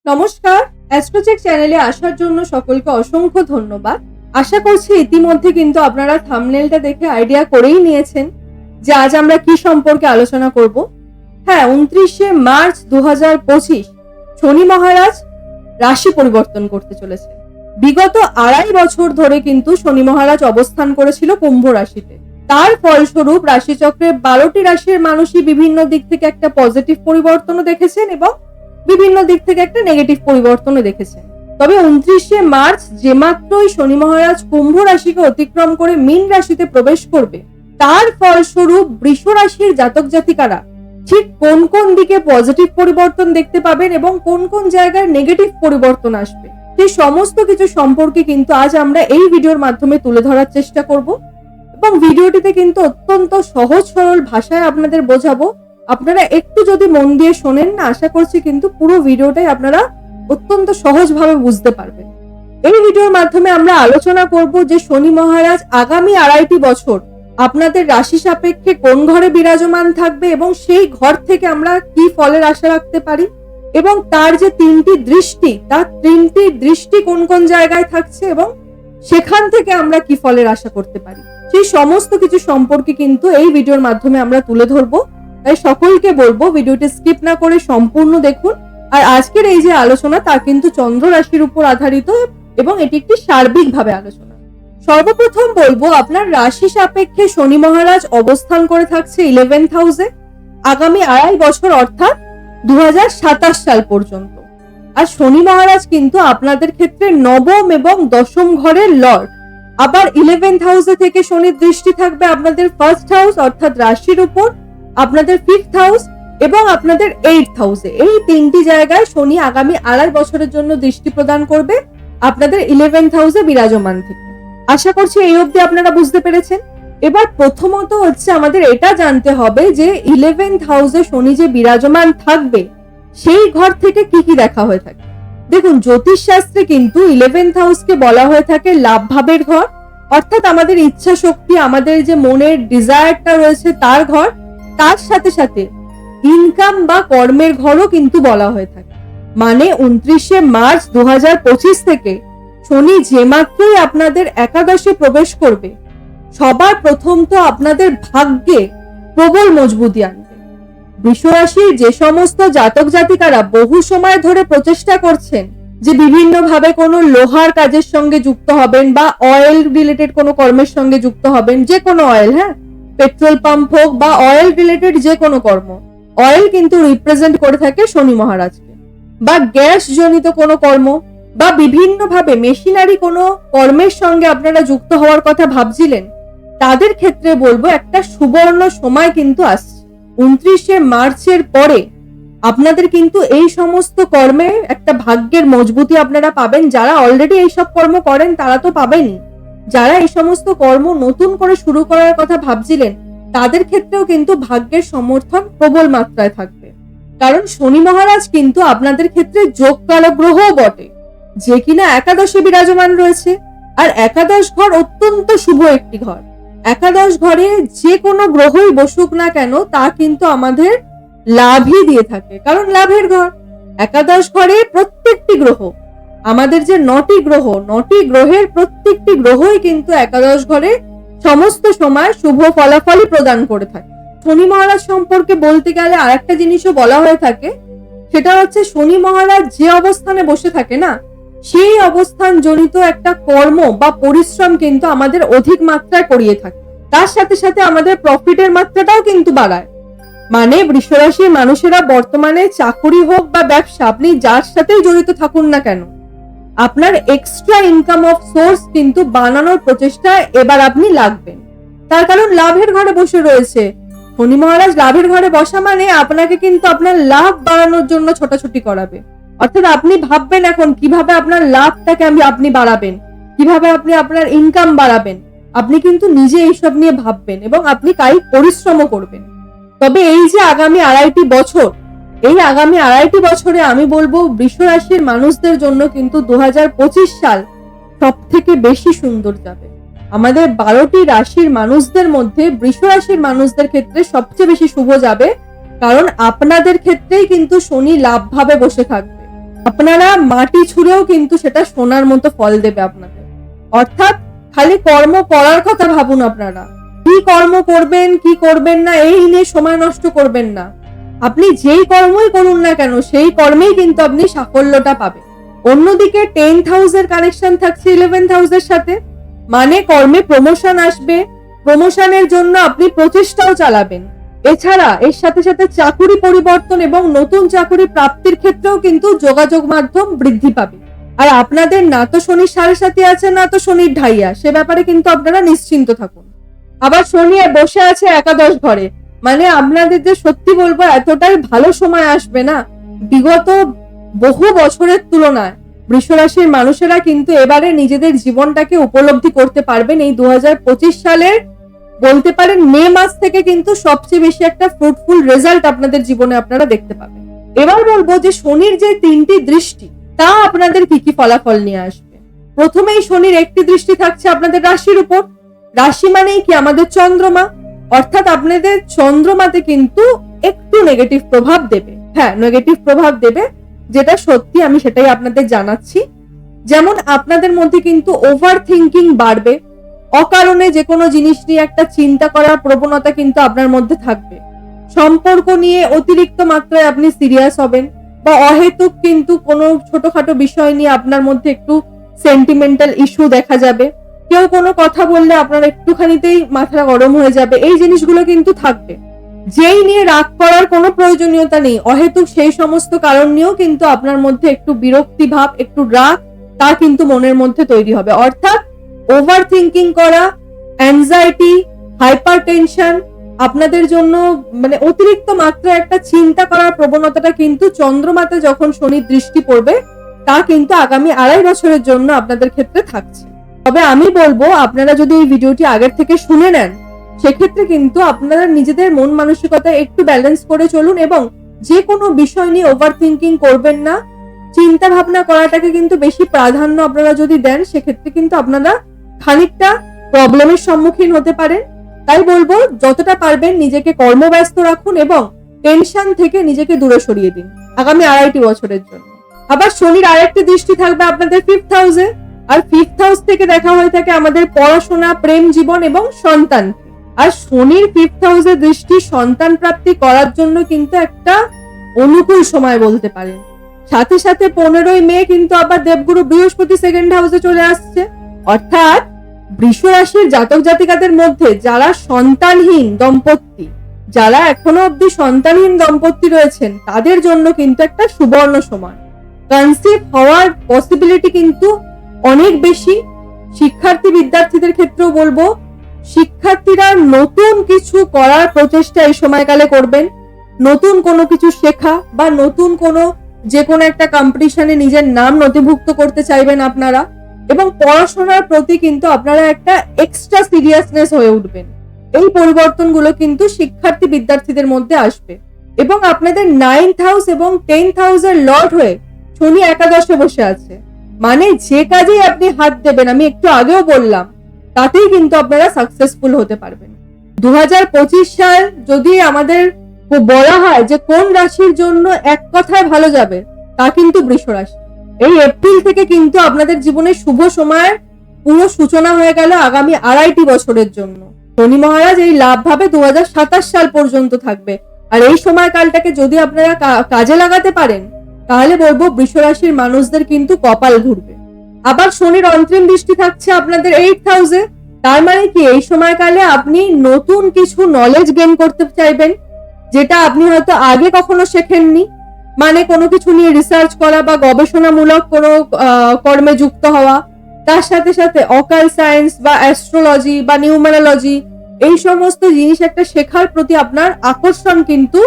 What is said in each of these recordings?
নমস্কার, অ্যাস্ট্রোচেক চ্যানেলে আসার জন্য সকলকে অসংখ্য ধন্যবাদ। আশা করছি ইতিমধ্যে কিন্তু আপনারা থাম্বনেলটা দেখে আইডিয়া করেই নিয়েছেন যে আজ আমরা কি সম্পর্কে আলোচনা করব। হ্যাঁ, 29শে মার্চ 2025 শনি মহারাজ রাশি পরিবর্তন করতে চলেছে। বিগত 2.5 বছর ধরে কিন্তু শনি মহারাজ অবস্থান করেছিল কুম্ভ রাশিতে। তার ফলস্বরূপ রাশিচক্রের 12টি রাশির মানুষই বিভিন্ন দিক থেকে একটা পজিটিভ পরিবর্তনও দেখেছেন এবং বিভিন্ন দিক থেকে একটা নেগেটিভ পরিবর্তনও দেখেছেন। তবে 29শে মার্চ যে মাত্রই শনি মহারাজ কুম্ভ রাশিকে অতিক্রম করে মীন রাশিতে প্রবেশ করবে, তার ফলস্বরূপ বৃষ রাশির জাতক জাতিকারা ঠিক কোন কোন দিকে পজিটিভ পরিবর্তন দেখতে পাবেন এবং কোন কোন জায়গায় নেগেটিভ পরিবর্তন আসবে, সেই সমস্ত কিছু সম্পর্কে কিন্তু আজ আমরা এই ভিডিওর মাধ্যমে তুলে ধরার চেষ্টা করব এবং ভিডিওটিতে কিন্তু অত্যন্ত সহজ সরল ভাষায় আপনাদের বোঝাবো। আপনারা একটু যদি মন দিয়ে শোনেন না, আশা করছি কিন্তু পুরো ভিডিওটাই আপনারা অত্যন্ত সহজভাবে বুঝতে পারবেন। এই ভিডিওর মাধ্যমে আমরা আলোচনা করব যে শনি মহারাজ আগামী 2.5 বছর আপনাদের রাশি সাপেক্ষে কোন ঘরে বিরাজমান থাকবে এবং সেই ঘর থেকে আমরা কি ফলের আশা রাখতে পারি এবং তার যে 3টি দৃষ্টি, তার 3টি দৃষ্টি কোন কোন জায়গায় থাকছে এবং সেখান থেকে আমরা কি ফলের আশা করতে পারি, সেই সমস্ত কিছু সম্পর্কে কিন্তু এই ভিডিওর মাধ্যমে আমরা তুলে ধরবো। তাই সকলকে বলবো ভিডিওটি স্কিপ না করে সম্পূর্ণ দেখুন। আর আজকের এই যে আলোচনা তা কিন্তু চন্দ্র রাশির উপর আধারিত এবং এটি একটি সার্বিকভাবে আলোচনা। সর্বপ্রথম বলবো, আপনার রাশি সাপেক্ষে শনি মহারাজ অবস্থান করে থাকছে 11th হাউসে আগামী 2.5 বছর অর্থাৎ 2027 সাল পর্যন্ত। আর শনি মহারাজ কিন্তু আপনাদের ক্ষেত্রে নবম এবং দশম ঘরের লর্ড। আবার 11th হাউসে থেকে শনির দৃষ্টি থাকবে আপনাদের ফার্স্ট হাউস অর্থাৎ রাশির উপর, আপনাদের 5th হাউস এবং আপনাদের 8th হাউসে। এই 3টি জায়গায় শনি আগামী 2.5 বছরের জন্য দৃষ্টি প্রদান করবে আপনাদের 11th হাউসে বিরাজমান থেকে। আশা করছি এই অবধি আপনারা বুঝতে পেরেছেন। এবার প্রথমত হচ্ছে আমাদের এটা জানতে হবে যে 11th হাউসে শনি যে বিরাজমান থাকবে সেই ঘর থেকে কি কি দেখা হয়ে থাকে। দেখুন, জ্যোতিষ শাস্ত্রে কিন্তু 11th হাউসকে বলা হয়ে থাকে লাভ ভাবের ঘর, অর্থাৎ আমাদের ইচ্ছা শক্তি, আমাদের যে মনের ডিজায়ারটা রয়েছে তার ঘর। তার সাথে সাথে ইনকাম বা কর্মের ঘরও কিন্তু বলা হয়ে থাকে। মানে 29শে মার্চ 2025 থেকে শনি যে মাত্রই আপনাদের একাদশে প্রবেশ করবে, সবার প্রথম তো আপনাদের ভাগ্যে প্রবল মজবুতি আনবে। বৃষ রাশির যে সমস্ত জাতক জাতিকারা বহু সময় ধরে প্রচেষ্টা করছেন যে বিভিন্ন ভাবে কোনো লোহার কাজের সঙ্গে যুক্ত হবেন বা অয়েল রিলেটেড কোনো কর্মের সঙ্গে যুক্ত হবেন, যে কোনো অয়েল, হ্যাঁ, পেট্রোল পাম্প হোক বা অয়েল রিলেটেড যে কোনো কর্ম, অয়েল কিন্তু রিপ্রেজেন্ট করে থাকে শনি মহারাজকে, বা গ্যাস জনিত কোনো কর্ম বা বিভিন্ন ভাবে মেশিনারি কোনো কর্মের সঙ্গে আপনারা যুক্ত হওয়ার কথা ভাবছিলেন, তাদের ক্ষেত্রে বলবো একটা সুবর্ণ সময় কিন্তু আসছে। 29শে মার্চের পরে আপনাদের কিন্তু এই সমস্ত কর্মে একটা ভাগ্যের মজবুতি আপনারা পাবেন। যারা অলরেডি এইসব কর্ম করেন তারা তো পাবেনই, যারা এই সমস্ত কর্ম নতুন করে শুরু করার কথা ভাবছিলেন তাদের ক্ষেত্রেও কিন্তু ভাগ্যের সমর্থন প্রবল মাত্রায় থাকবে। কারণ শনি মহারাজ কিন্তু আপনাদের ক্ষেত্রে যোগকারক গ্রহও বটে, যে কিনা একাদশে বিরাজমান রয়েছে। আর একাদশ ঘর অত্যন্ত শুভ একটি ঘর। একাদশ ঘরে যে কোনো গ্রহই বসুক না কেন তা কিন্তু আমাদের লাভই দিয়ে থাকে, কারণ লাভের ঘর। একাদশ ঘরে প্রত্যেকটি গ্রহ, আমাদের যে 9টি গ্রহ, 9টি গ্রহের প্রত্যেকটি গ্রহই কিন্তু একাদশ ঘরে সমস্ত সময় শুভ ফলাফলই প্রদান করে থাকে। শনি মহারাজ সম্পর্কে বলতে গেলে আর একটা জিনিসও বলা হয়ে থাকে, সেটা হচ্ছে শনি মহারাজ যে অবস্থানে বসে থাকে না, সেই অবস্থান জনিত একটা কর্ম বা পরিশ্রম কিন্তু আমাদের অধিক মাত্রায় করিয়ে থাকে। তার সাথে সাথে আমাদের প্রফিটের মাত্রাটাও কিন্তু বাড়ায়। মানে বৃষ রাশির মানুষেরা বর্তমানে চাকরি হোক বা ব্যবসা, আপনি যার সাথেই জড়িত থাকুন না কেন, আপনার এক্সট্রা ইনকাম অফ সোর্স কিন্তু বানানোর প্রচেষ্টায় এবার আপনি লাগবেন। তার কারণ লাভের ঘরে বসে রয়েছে শনি মহারাজ। লাভের ঘরে বসা মানে আপনাকে কিন্তু আপনার লাভ বাড়ানোর জন্য ছোটাছুটি করাবে। অর্থাৎ আপনি ভাববেন এখন কিভাবে আপনার লাভটাকে আপনি বাড়াবেন, কিভাবে আপনি আপনার ইনকাম বাড়াবেন। আপনি কিন্তু নিজে এইসব নিয়ে ভাববেন এবং আপনি কায়িক পরিশ্রমও করবেন। তবে এই যে আগামী 2.5 বছর, এই আগামী 2.5 বছরে আমি বলবো বৃষ রাশির মানুষদের জন্য কিন্তু 2025 সাল সব থেকে বেশি সুন্দর যাবে। আমাদের 12টি রাশির মানুষদের মধ্যে বৃষ রাশির মানুষদের ক্ষেত্রে সবচেয়ে বেশি শুভ যাবে, কারণ আপনাদের ক্ষেত্রেই কিন্তু শনি লাভ ভাবে বসে থাকবে। আপনারা মাটি ছুঁড়েও কিন্তু সেটা সোনার মতো ফল দেবে আপনাদের। অর্থাৎ খালি কর্ম করার কথা ভাবুন, আপনারা কি কর্ম করবেন কি করবেন না এই নিয়ে সময় নষ্ট করবেন না। আপনি যেই কর্মই করুন না কেন সেই কর্মেই কিন্তু আপনি সাফল্যটা পাবেন। অন্যদিকে 10th হাউসের কানেকশন থাকছে 11th হাউসের সাথে, মানে কর্মে প্রমোশন আসবে, প্রমোশনের জন্য আপনি প্রচেষ্টাও চালাবেন। এছাড়া এর সাথে সাথে চাকুরি পরিবর্তন এবং নতুন চাকুরি প্রাপ্তির ক্ষেত্রেও কিন্তু যোগাযোগ মাধ্যম বৃদ্ধি পাবে। আর আপনাদের না তো শনির সাড়ে সাথে আছে না তো শনির ঢাইয়া, সে ব্যাপারে কিন্তু আপনারা নিশ্চিন্ত থাকুন। আবার শনি বসে আছে একাদশ ঘরে, মানে আপনাদের যে সত্যি বলবো এতটাই ভালো সময় আসবে না, বিগত বহু বছরের তুলনায় বৃষ রাশির মানুষেরা কিন্তু এবারে নিজেদের জীবনটাকে উপলব্ধি করতে পারবেন। এই 2025 সালের বলতে পারেন মে মাস থেকে কিন্তু সবচেয়ে বেশি একটা ফ্রুটফুল রেজাল্ট আপনাদের জীবনে আপনারা দেখতে পাবেন। এবার বলবো যে শনির যে 3টি দৃষ্টি তা আপনাদের কি কি ফলাফল নিয়ে আসবে। প্রথমেই শনির একটি দৃষ্টি থাকছে আপনাদের রাশির উপর। রাশি মানেই কি আমাদের চন্দ্রমা, অর্থাৎ আপনাদের চন্দ্রমাতে কিন্তু একটু নেগেটিভ প্রভাব দেবে। হ্যাঁ, নেগেটিভ প্রভাব দেবে, যেটা সত্যি আমি সেটাই আপনাদের জানাচ্ছি। যেমন আপনাদের মধ্যে কিন্তু ওভার থিঙ্কিং বাড়বে, অকারণে যে কোনো জিনিস নিয়ে একটা চিন্তা করার প্রবণতা কিন্তু আপনার মধ্যে থাকবে। সম্পর্ক নিয়ে অতিরিক্ত মাত্রায় আপনি সিরিয়াস হবেন, বা অহেতুক কিন্তু কোনো ছোটখাটো বিষয় নিয়ে আপনার মধ্যে একটু সেন্টিমেন্টাল ইস্যু দেখা যাবে। কেউ কোনো কথা বললে আপনার একটুখানিতেই মাথা গরম হয়ে যাবে, এই জিনিসগুলো কিন্তু থাকবে। যেই নিয়ে রাগ করার কোনো প্রয়োজনীয়তা নেই, অহেতুক সেই সমস্ত কারণ নিয়েও কিন্তু আপনার মধ্যে একটু বিরক্তি ভাব, একটু রাগ তা কিন্তু মনের মধ্যে তৈরি হবে। অর্থাৎ ওভার থিঙ্কিং করা, অ্যাংজাইটি, হাইপার টেনশন আপনাদের জন্য, মানে অতিরিক্ত মাত্রায় একটা চিন্তা করার প্রবণতাটা কিন্তু চন্দ্রমাতে যখন শনির দৃষ্টি পড়বে তা কিন্তু আগামী 2.5 বছরের জন্য আপনাদের ক্ষেত্রে থাকছে। তবে আমি বলবো আপনারা যদি এই ভিডিওটি আগের থেকে শুনে নেন সেক্ষেত্রে কিন্তু আপনারা নিজেদের মন মানসিকতা একটু ব্যালেন্স করে চলুন, এবং যে কোনো বিষয় নিয়ে ওভার থিঙ্কিং করবেন না। চিন্তা ভাবনা করাটাকে কিন্তু বেশি প্রাধান্য আপনারা যদি দেন সেক্ষেত্রে কিন্তু আপনারা খানিকটা প্রবলেমের সম্মুখীন হতে পারেন। তাই বলবো যতটা পারবেন নিজেকে কর্মব্যস্ত রাখুন এবং টেনশন থেকে নিজেকে দূরে সরিয়ে দিন আগামী 2.5 বছরের জন্য। আবার শনির আরেকটি দৃষ্টি থাকবে আপনাদের 5th হাউসে, আর 5th হাউস থেকে দেখা হয়ে থাকে আমাদের পড়াশোনা, প্রেম জীবন এবং সন্তান। আর শনির 5th হাউসের দৃষ্টি সন্তান প্রাপ্তি করার জন্য কিন্তু একটা অনুকূল সময় বলতে পারেন। সাথে সাথে 15ই মে কিন্তু আবার দেবগুরু বৃহস্পতি 2nd হাউসে চলে আসছে। অর্থাৎ বৃষ রাশির জাতক জাতিকাদের মধ্যে যারা সন্তানহীন দম্পতি, যারা এখনো অব্দি সন্তানহীন দম্পতি রয়েছেন তাদের জন্য কিন্তু একটা সুবর্ণ সময়। কনসিভ হওয়ার পসিবিলিটি কিন্তু অনেক বেশি। শিক্ষার্থী বিদ্যার্থীদের ক্ষেত্রেও বলবো শিক্ষার্থীরা নতুন কিছু করার প্রচেষ্টা এই সময়কালে করবেন। নতুন কোনো কিছু শেখা বা নতুন কোনো যে কোনো একটা কম্পিটিশনে নিজের নাম নথিভুক্ত করতে চাইবেন আপনারা, এবং পড়াশোনার প্রতি কিন্তু আপনারা একটা এক্সট্রা সিরিয়াসনেস হয়ে উঠবেন। এই পরিবর্তনগুলো কিন্তু শিক্ষার্থী বিদ্যার্থীদের মধ্যে আসবে। এবং আপনাদের 9th হাউস এবং 10th হাউসের লর্ড হয়ে শনি একাদশে বসে আছে, মানে যে কাজেই আপনি হাত দেবেন, আমি একটু আগেও বললাম, তাতেই কিন্তু আপনারা সাকসেসফুল হতে পারবেন। 2025 সাল যদি আমাদের বলা হয় যে কোন রাশির জন্য এক কথায় ভালো যাবে, তা কিন্তু বৃষ রাশি। এই এপ্রিল থেকে কিন্তু আপনাদের জীবনে শুভ সময়ের পুরো সূচনা হয়ে গেল আগামী 2.5 বছরের জন্য। শনি মহারাজ এই লাভ ভাবে 2027 সাল পর্যন্ত থাকবে। আর এই সময়কালটাকে যদি আপনারা কাজে লাগাতে পারেন তাহলে বলবো বৃষ রাশির মানুষদের কিন্তু কপাল ঘুরবে। আবার শনির অন্তিম দৃষ্টি থাকছে আপনাদের 8th হাউসে, তার মানে কি এই সময়কালে আপনি নতুন কিছু নলেজ গেইন করতে চাইবেন যেটা আপনি হয়তো আগে কখনো শেখেননি। মানে কোনো কিছু নিয়ে রিসার্চ করা বা গবেষণামূলক কোনো কর্মে যুক্ত হওয়া, তার সাথে সাথে অকাল সায়েন্স বা অ্যাস্ট্রোলজি বা নিউমারোলজি এই সমস্ত জিনিস একটা শেখার প্রতি আপনার আকর্ষণ কিন্তু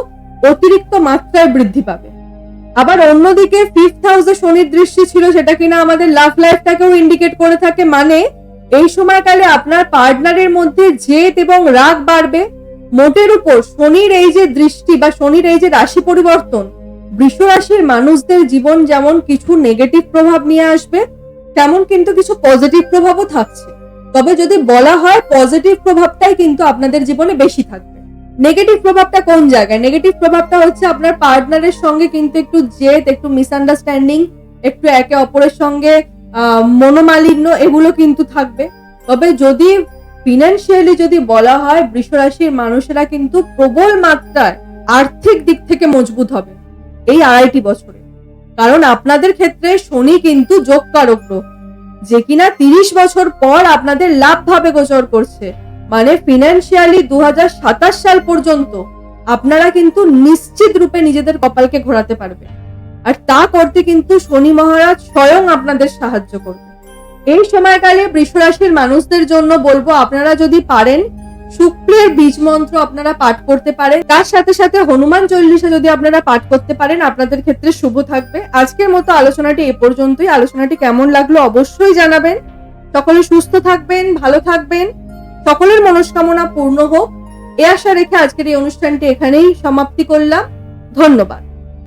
অতিরিক্ত মাত্রায় বৃদ্ধি পাবে। আবার অন্যদিকে 5th হাউসে শনির দৃষ্টি ছিল, সেটা কিনা আমাদের লাভ লাইফটাকেও ইন্ডিকেট করে থাকে। মানে এই সময়কালে আপনার পার্টনারের মধ্যে জেদ এবং রাগ বাড়বে। মোটের উপর শনির এই যে দৃষ্টি বা শনির এই যে রাশি পরিবর্তন বৃষ রাশির মানুষদের জীবন যেমন কিছু নেগেটিভ প্রভাব নিয়ে আসবে, তেমন কিন্তু কিছু পজিটিভ প্রভাবও থাকছে। তবে যদি বলা হয় পজিটিভ প্রভাবটাই কিন্তু আপনাদের জীবনে বেশি থাকবে। নেগেটিভ প্রভাবটা কোন জায়গায়? নেগেটিভ প্রভাবটা হচ্ছে আপনার পার্টনারের সঙ্গে কিন্তু একটু জেদ, একটু মিসআন্ডারস্ট্যান্ডিং, একটু একে অপরের সঙ্গে মনোমালিন্য এগুলো কিন্তু থাকবে। তবে যদি ফিনান্সিয়ালি যদি বলা হয়, বৃষ রাশির মানুষেরা কিন্তু প্রবল মাত্রায় আর্থিক দিক থেকে মজবুত হবে এই 2.5 বছরে। কারণ আপনাদের ক্ষেত্রে শনি কিন্তু যোগকারক গ্রহ, যে কিনা 30 বছর পর আপনাদের লাভ ভাবে গোচর করছে। মানে ফিনান্সিয়ালি 2027 সাল পর্যন্ত আপনারা কিন্তু নিশ্চিত রূপে নিজেদের কপালকে ঘোরাতে পারবে, আর তা করতে কিন্তু শনি মহারাজ স্বয়ং আপনাদের সাহায্য করবে। এই সময়কালে বৃষ রাশির মানুষদের জন্য বলবো, আপনারা যদি পারেন শুক্রের বীজ মন্ত্র আপনারা পাঠ করতে পারেন, তার সাথে সাথে হনুমান চল্লিশা যদি আপনারা পাঠ করতে পারেন আপনাদের ক্ষেত্রে শুভ থাকবে। আজকের মতো আলোচনাটি এ পর্যন্তই। আলোচনাটি কেমন লাগলো অবশ্যই জানাবেন। সকলে সুস্থ থাকবেন, ভালো থাকবেন, সকলের মনস্কামনা পূর্ণ হোক, এ আশা রেখে আজকের এই অনুষ্ঠানটি এখানেই সমাপ্তি করলাম। ধন্যবাদ।